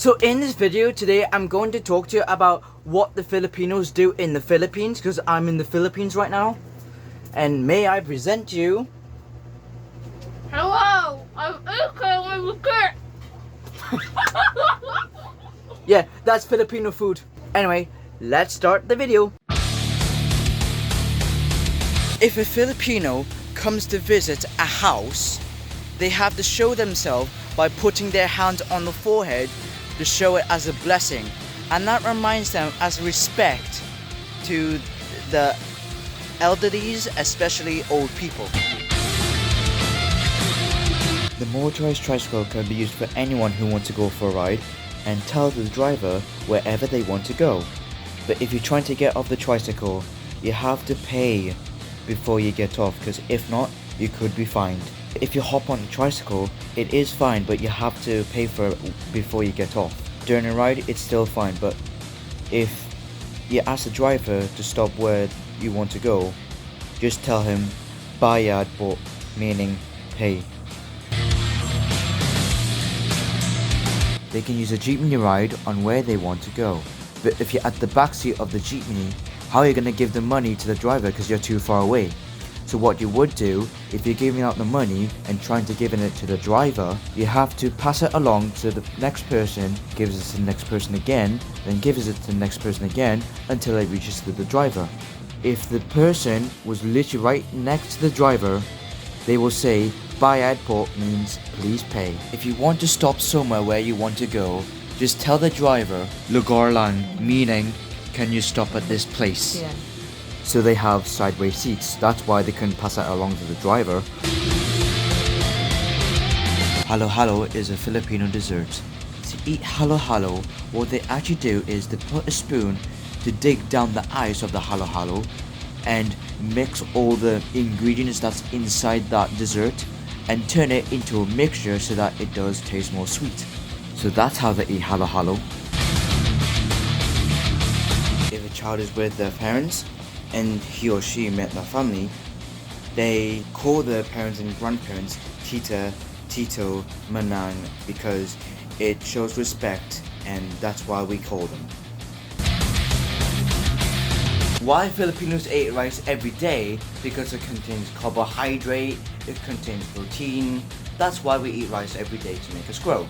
So in this video today, I'm going to talk to you about what the Filipinos do in the Philippines, because I'm in the Philippines right now. And may I present you... Hello, I'm eating Yeah, that's Filipino food. Anyway, let's start the video. If a Filipino comes to visit a house, they have to show themselves by putting their hand on the forehead to show it as a blessing. And that reminds them as respect to the elderlies, especially old people. The motorized tricycle can be used for anyone who wants to go for a ride and tell the driver wherever they want to go. But if you're trying to get off the tricycle, you have to pay before you get off, because if not, you could be fined. If you hop on the tricycle, it is fine, but you have to pay for it before you get off. During a ride, it's still fine, but if you ask the driver to stop where you want to go, just tell him bayad po, meaning pay. They can use a jeepney ride on where they want to go. But if you're at the back seat of the jeepney, how are you going to give the money to the driver because you're too far away? So what you would do, if you're giving out the money and trying to give it to the driver, you have to pass it along to the next person, gives it to the next person again, then gives it to the next person again until it reaches to the driver. If the person was literally right next to the driver, they will say bayad po, means please pay. If you want to stop somewhere where you want to go, just tell the driver lugar lang, meaning can you stop at this place? Yeah. So they have sideways seats. That's why they can pass that along to the driver. Halo-halo is a Filipino dessert. To eat halo-halo, what they actually do is they put a spoon to dig down the ice of the halo-halo and mix all the ingredients that's inside that dessert and turn it into a mixture so that it does taste more sweet. So that's how they eat halo-halo. If a child is with their parents and he or she met their family, they call their parents and grandparents tita, tito, manang, because it shows respect, and that's why we call them. Why Filipinos eat rice every day? Because it contains carbohydrate, it contains protein. That's why we eat rice every day, to make us grow.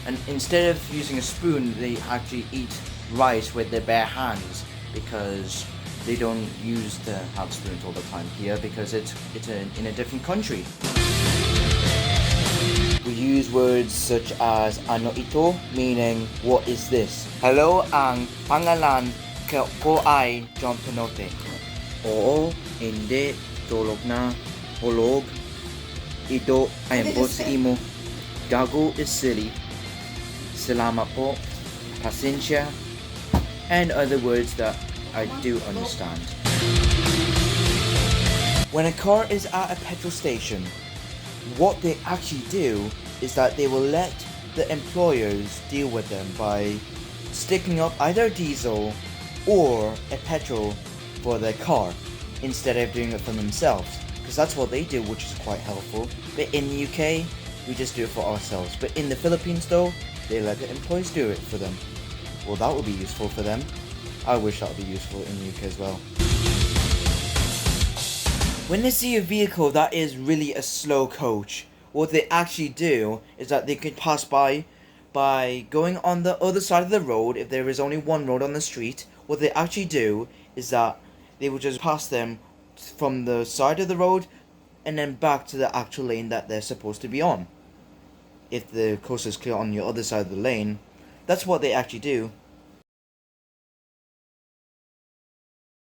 And instead of using a spoon, they actually eat rice with their bare hands, because they don't use to have spoons all the time here, because it's in a different country. We use words such as ano ito, meaning what is this? Hello, ang pangalan ko ay John Pinote. Oo, hindi, tulog na, hulog. Ito ay ang sa imo. Gago is silly. Salamat po, pasensya, and other words that I do understand. When a car is at a petrol station, what they actually do is that they will let the employers deal with them by sticking up either diesel or a petrol for their car instead of doing it for themselves, because that's what they do, which is quite helpful. But in the UK, we just do it for ourselves. But in the Philippines though, they let the employees do it for them. Well, that would be useful for them. I wish that would be useful in the UK as well. When they see a vehicle that is really a slow coach, what they actually do is that they can pass by going on the other side of the road. If there is only one road on the street, what they actually do is that they will just pass them from the side of the road and then back to the actual lane that they're supposed to be on. If the coast is clear on your other side of the lane, that's what they actually do.